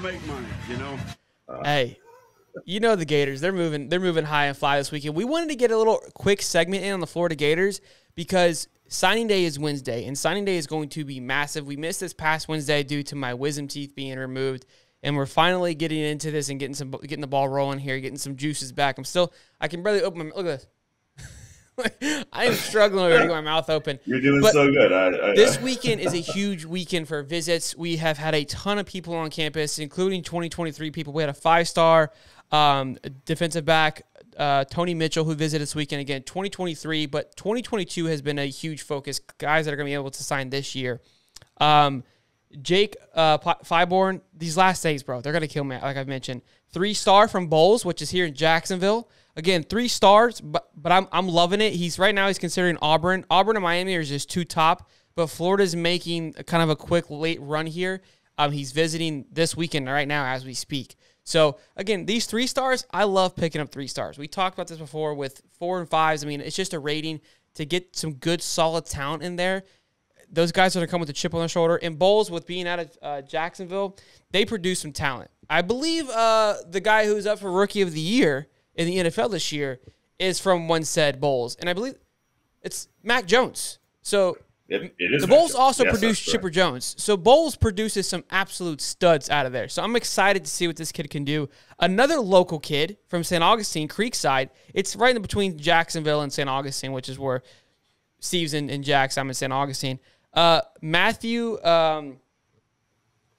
make money, you know. Hey, you know the Gators. They're moving high and fly this weekend. We wanted to get a little quick segment in on the Florida Gators because signing day is Wednesday, and signing day is going to be massive. We missed this past Wednesday due to my wisdom teeth being removed, and we're finally getting into this and getting the ball rolling here, getting some juices back. I can barely open my look at this. I am struggling over here to get my mouth open. You're doing so good. This weekend is a huge weekend for visits. We have had a ton of people on campus, including 2023 people. We had a 5-star defensive back, Tony Mitchell, who visited this weekend. Again, 2023, but 2022 has been a huge focus. Guys that are going to be able to sign this year. Jake Fyborn, these last days, bro, they're going to kill me, like I've mentioned. 3-star from Bowles, which is here in Jacksonville. Again, 3 stars, but I'm loving it. He's considering Auburn. Auburn and Miami are just too top, but Florida's making kind of a quick late run here. He's visiting this weekend right now as we speak. So, again, these 3 stars, I love picking up 3 stars. We talked about this before with 4 and 5s. I mean, it's just a rating to get some good, solid talent in there. Those guys are going to come with a chip on their shoulder. And Bowles, with being out of Jacksonville, they produce some talent. I believe the guy who's up for Rookie of the Year in the NFL this year is from one said Bowles. And I believe it's Mac Jones. So it is the Bowles also produced Chipper Jones. So Bowles produces some absolute studs out of there. So I'm excited to see what this kid can do. Another local kid from St. Augustine, Creekside. It's right in between Jacksonville and St. Augustine, which is where Steve's in Jackson. I'm in St. Augustine. Matthew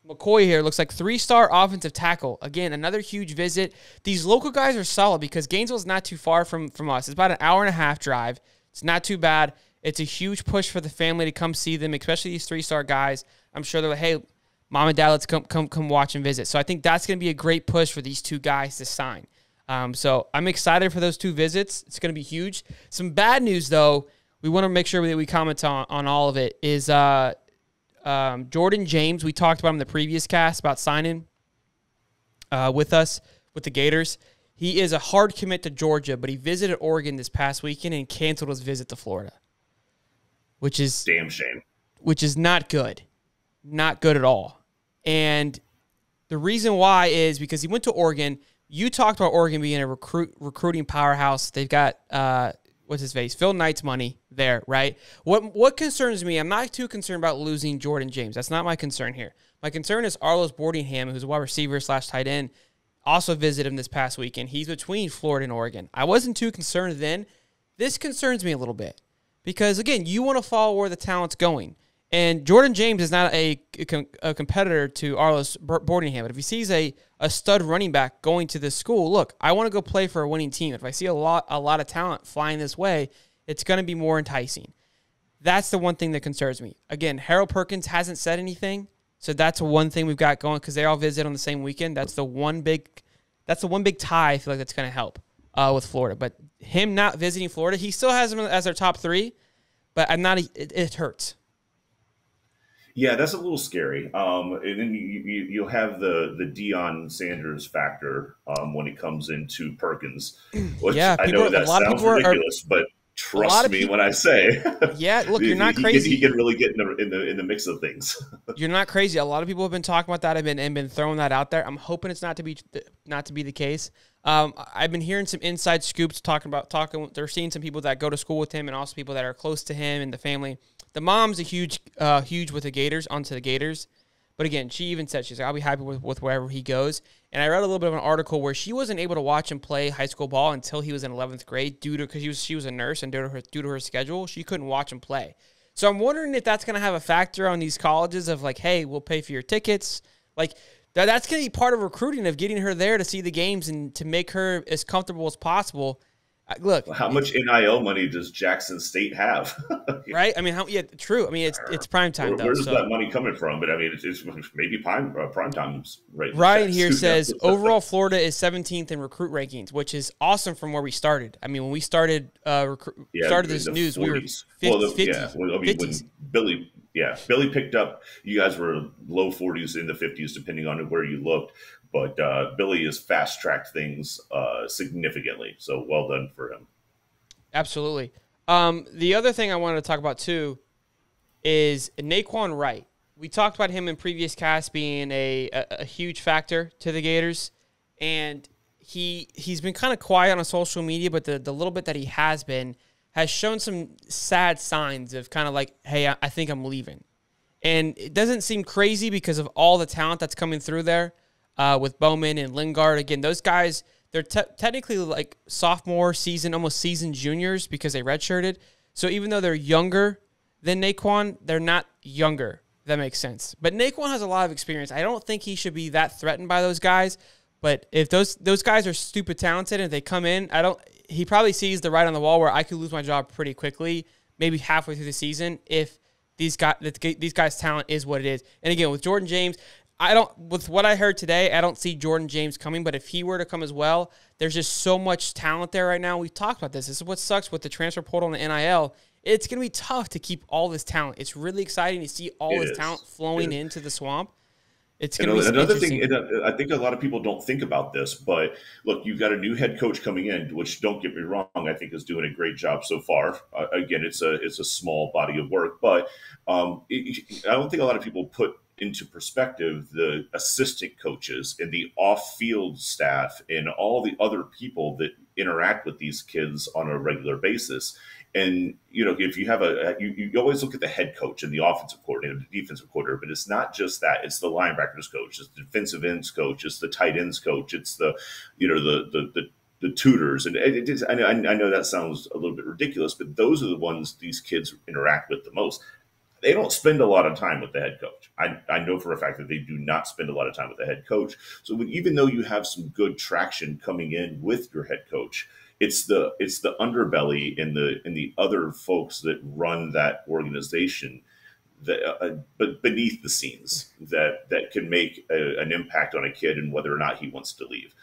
McCoy here looks like 3-star offensive tackle. Again, another huge visit. These local guys are solid because Gainesville's not too far from us. It's about an hour and a half drive. It's not too bad. It's a huge push for the family to come see them, especially these 3-star guys. I'm sure they're like, hey, mom and dad, let's come watch and visit. So I think that's going to be a great push for these 2 guys to sign. So I'm excited for those 2 visits. It's going to be huge. Some bad news, though, we want to make sure that we comment on all of it, is Jordan James. We talked about him in the previous cast about signing with us, with the Gators. He is a hard commit to Georgia, but he visited Oregon this past weekend and canceled his visit to Florida, which is damn shame. Which is not good. Not good at all. And the reason why is because he went to Oregon. You talked about Oregon being a recruiting powerhouse. They've got what's his face? Phil Knight's money there, right? What concerns me, I'm not too concerned about losing Jordan James. That's not my concern here. My concern is Arlos Boardingham, who's a wide receiver / tight end, also visited him this past weekend. He's between Florida and Oregon. I wasn't too concerned then. This concerns me a little bit because, again, you want to follow where the talent's going. And Jordan James is not a competitor to Arlos Boardingham. But if he sees a stud running back going to this school, look, I want to go play for a winning team. If I see a lot of talent flying this way, it's going to be more enticing. That's the one thing that concerns me. Again, Harold Perkins hasn't said anything, so that's one thing we've got going because they all visit on the same weekend. That's the one big tie I feel like that's going to help with Florida. But him not visiting Florida, he still has them as their top 3, but it hurts. Yeah, that's a little scary. And then you'll have the Deion Sanders factor when it comes into Perkins, which I know that sounds ridiculous, but trust me when I say, yeah, look, you're not crazy. He can really get in the mix of things. You're not crazy. A lot of people have been talking about that and been throwing that out there. I'm hoping it's not to be the case. I've been hearing some inside scoops talking. They're seeing some people that go to school with him and also people that are close to him and the family. The mom's a huge with the Gators, onto the Gators. But again, she even said, she's like, I'll be happy with wherever he goes. And I read a little bit of an article where she wasn't able to watch him play high school ball until he was in 11th grade because she was a nurse and due to her schedule, she couldn't watch him play. So I'm wondering if that's going to have a factor on these colleges of like, hey, we'll pay for your tickets. Like that's going to be part of recruiting of getting her there to see the games and to make her as comfortable as possible. Look, how much NIL money does Jackson State have? Right? I mean, true. I mean, it's prime time. Where's that money coming from? But I mean, it's maybe prime time's right. Ryan here says overall Florida is 17th in recruit rankings, which is awesome from where we started. I mean, when we started this news, 40s. We were 50s. When Billy picked up. You guys were low 40s in the 50s, depending on where you looked. But Billy has fast-tracked things significantly, so well done for him. Absolutely. The other thing I wanted to talk about, too, is Naquan Wright. we talked about him in previous casts being a huge factor to the Gators, and he's been kind of quiet on social media, but the little bit that he has shown some sad signs of kind of like, hey, I think I'm leaving. And it doesn't seem crazy because of all the talent that's coming through there with Bowman and Lingard. Again, those guys, they're technically like sophomore season, almost season juniors because they redshirted. So even though they're younger than Naquan, they're not younger. If that makes sense. But Naquan has a lot of experience. I don't think he should be that threatened by those guys. But if those guys are stupid talented and if they come in, he probably sees the writing on the wall where I could lose my job pretty quickly, maybe halfway through the season if these guys' talent is what it is. And again, with Jordan James, with what I heard today, I don't see Jordan James coming, but if he were to come as well, there's just so much talent there right now. We've talked about this. This is what sucks with the transfer portal and the NIL. It's going to be tough to keep all this talent. It's really exciting to see all this talent flowing into the Swamp. It's going to be another thing. I think a lot of people don't think about this, but look, you've got a new head coach coming in, which, don't get me wrong, I think is doing a great job so far. Again, it's a small body of work, but I don't think a lot of people put into perspective the assistant coaches and the off-field staff and all the other people that interact with these kids on a regular basis. And, if you have you always look at the head coach and the offensive coordinator, the defensive coordinator, but it's not just that. It's the linebackers coach, it's the defensive ends coach, it's the tight ends coach, it's the tutors. And I know that sounds a little bit ridiculous, but those are the ones these kids interact with the most. They don't spend a lot of time with the head coach. I know for a fact that they do not spend a lot of time with the head coach. So even though you have some good traction coming in with your head coach, it's the underbelly and the other folks that run that organization but beneath the scenes that can make an impact on a kid and whether or not he wants to leave.